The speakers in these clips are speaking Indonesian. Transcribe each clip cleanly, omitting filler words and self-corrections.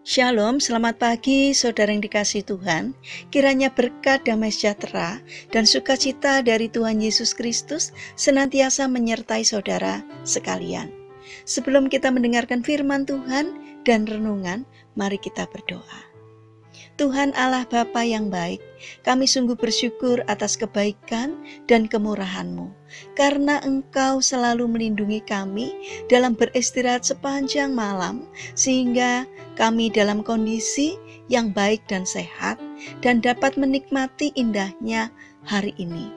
Shalom, selamat pagi saudara yang dikasihi Tuhan. Kiranya berkat, damai sejahtera, dan sukacita dari Tuhan Yesus Kristus senantiasa menyertai saudara sekalian. Sebelum kita mendengarkan firman Tuhan dan renungan, mari kita berdoa. Tuhan Allah Bapa yang baik, kami sungguh bersyukur atas kebaikan dan kemurahan-Mu, karena Engkau selalu melindungi kami dalam beristirahat sepanjang malam, sehingga kami dalam kondisi yang baik dan sehat, dan dapat menikmati indahnya hari ini.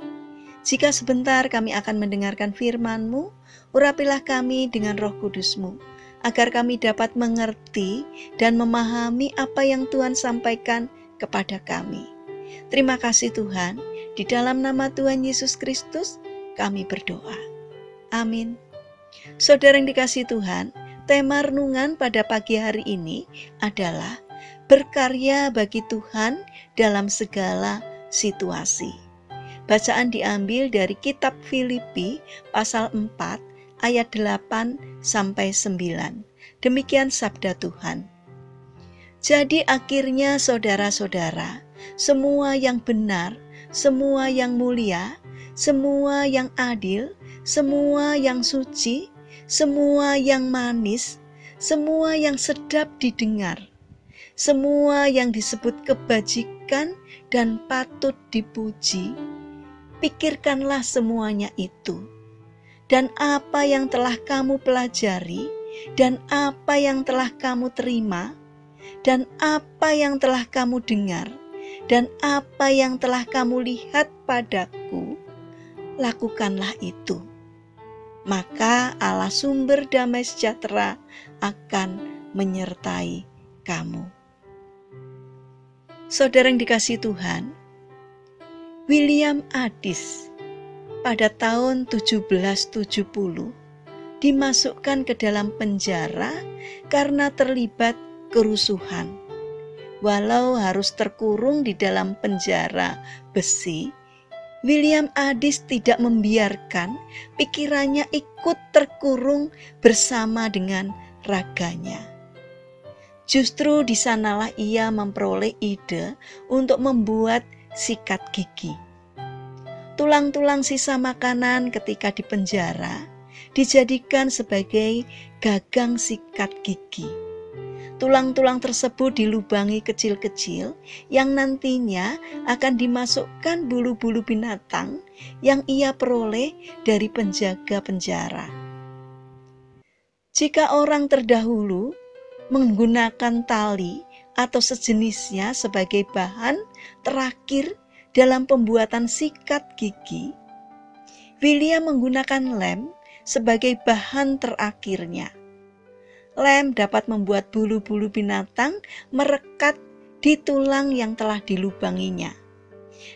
Jika sebentar kami akan mendengarkan firman-Mu, urapilah kami dengan Roh Kudus-Mu, agar kami dapat mengerti dan memahami apa yang Tuhan sampaikan kepada kami. Terima kasih Tuhan, di dalam nama Tuhan Yesus Kristus kami berdoa. Amin. Saudara yang dikasihi Tuhan, tema renungan pada pagi hari ini adalah berkarya bagi Tuhan dalam segala situasi. Bacaan diambil dari kitab Filipi pasal 4 ayat 8-9. Demikian sabda Tuhan. Jadi akhirnya saudara-saudara, semua yang benar, semua yang mulia, semua yang adil, semua yang suci, semua yang manis, semua yang sedap didengar, semua yang disebut kebajikan dan patut dipuji, pikirkanlah semuanya itu. Dan apa yang telah kamu pelajari, dan apa yang telah kamu terima, dan apa yang telah kamu dengar, dan apa yang telah kamu lihat padaku, lakukanlah itu. Maka Allah sumber damai sejahtera akan menyertai kamu. Saudara yang dikasihi Tuhan, William Addis pada tahun 1770 dimasukkan ke dalam penjara karena terlibat kerusuhan. Walau harus terkurung di dalam penjara besi, William Addis tidak membiarkan pikirannya ikut terkurung bersama dengan raganya. Justru di sanalah ia memperoleh ide untuk membuat sikat gigi. Tulang-tulang sisa makanan ketika di penjara dijadikan sebagai gagang sikat gigi. Tulang-tulang tersebut dilubangi kecil-kecil yang nantinya akan dimasukkan bulu-bulu binatang yang ia peroleh dari penjaga penjara. Jika orang terdahulu menggunakan tali atau sejenisnya sebagai bahan terakhir dalam pembuatan sikat gigi, William menggunakan lem sebagai bahan terakhirnya. Lem dapat membuat bulu-bulu binatang merekat di tulang yang telah dilubanginya.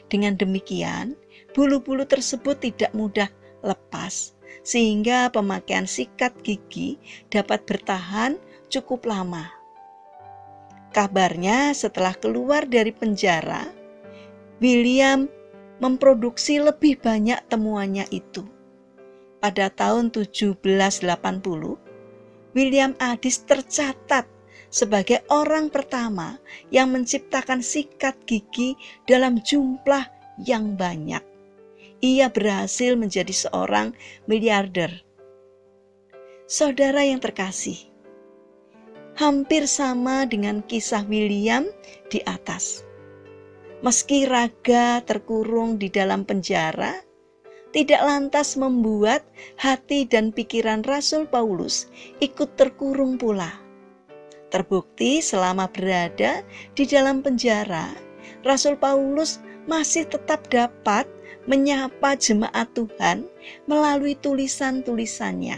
Dengan demikian, bulu-bulu tersebut tidak mudah lepas, sehingga pemakaian sikat gigi dapat bertahan cukup lama. Kabarnya setelah keluar dari penjara, William memproduksi lebih banyak temuannya itu. Pada tahun 1780, William Addis tercatat sebagai orang pertama yang menciptakan sikat gigi dalam jumlah yang banyak. Ia berhasil menjadi seorang miliarder. Saudara yang terkasih, hampir sama dengan kisah William di atas. Meski raga terkurung di dalam penjara, tidak lantas membuat hati dan pikiran Rasul Paulus ikut terkurung pula. Terbukti selama berada di dalam penjara, Rasul Paulus masih tetap dapat menyapa jemaat Tuhan melalui tulisan-tulisannya.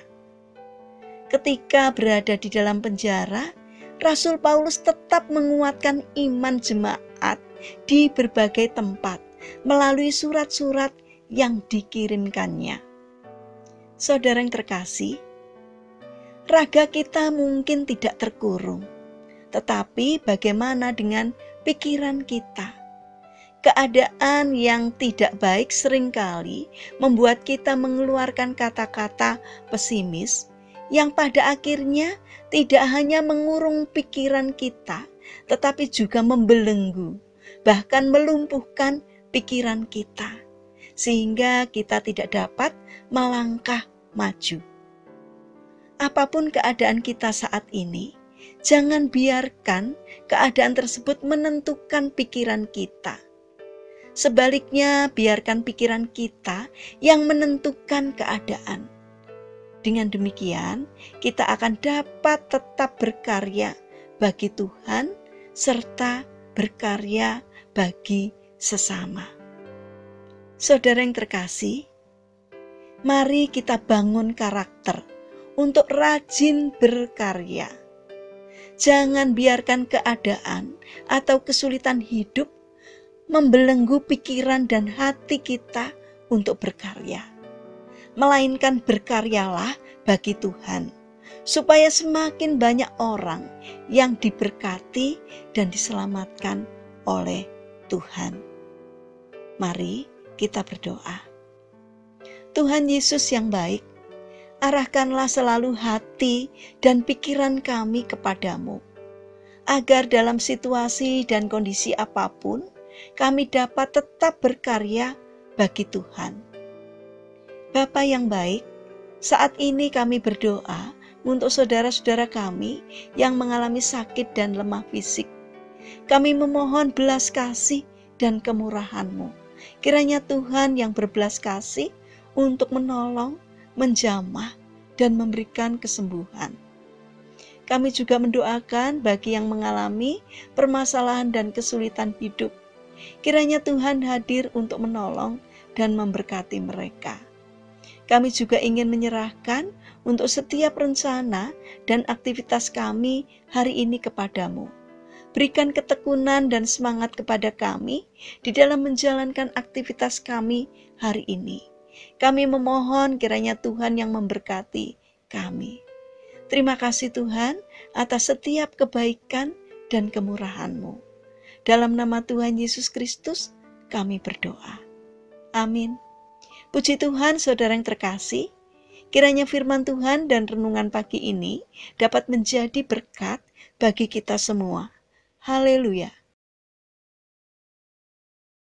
Ketika berada di dalam penjara, Rasul Paulus tetap menguatkan iman jemaat di berbagai tempat melalui surat-surat yang dikirimkannya. Saudara yang terkasih, raga kita mungkin tidak terkurung, tetapi bagaimana dengan pikiran kita? Keadaan yang tidak baik seringkali membuat kita mengeluarkan kata-kata pesimis yang pada akhirnya tidak hanya mengurung pikiran kita, tetapi juga membelenggu, bahkan melumpuhkan pikiran kita, sehingga kita tidak dapat melangkah maju. Apapun keadaan kita saat ini, jangan biarkan keadaan tersebut menentukan pikiran kita. Sebaliknya, biarkan pikiran kita yang menentukan keadaan. Dengan demikian, kita akan dapat tetap berkarya bagi Tuhan serta berkarya bagi sesama. Saudara yang terkasih, mari kita bangun karakter untuk rajin berkarya. Jangan biarkan keadaan atau kesulitan hidup membelenggu pikiran dan hati kita untuk berkarya. Melainkan berkaryalah bagi Tuhan, supaya semakin banyak orang yang diberkati dan diselamatkan oleh Tuhan. Mari kita berdoa. Tuhan Yesus yang baik, arahkanlah selalu hati dan pikiran kami kepadamu, agar dalam situasi dan kondisi apapun, kami dapat tetap berkarya bagi Tuhan. Bapa yang baik, saat ini kami berdoa untuk saudara-saudara kami yang mengalami sakit dan lemah fisik. Kami memohon belas kasih dan kemurahan-Mu. Kiranya Tuhan yang berbelas kasih untuk menolong, menjamah, dan memberikan kesembuhan. Kami juga mendoakan bagi yang mengalami permasalahan dan kesulitan hidup. Kiranya Tuhan hadir untuk menolong dan memberkati mereka. Kami juga ingin menyerahkan untuk setiap rencana dan aktivitas kami hari ini kepadamu. Berikan ketekunan dan semangat kepada kami di dalam menjalankan aktivitas kami hari ini. Kami memohon kiranya Tuhan yang memberkati kami. Terima kasih Tuhan atas setiap kebaikan dan kemurahan-Mu. Dalam nama Tuhan Yesus Kristus, kami berdoa. Amin. Puji Tuhan, saudara yang terkasih, kiranya firman Tuhan dan renungan pagi ini dapat menjadi berkat bagi kita semua. Haleluya.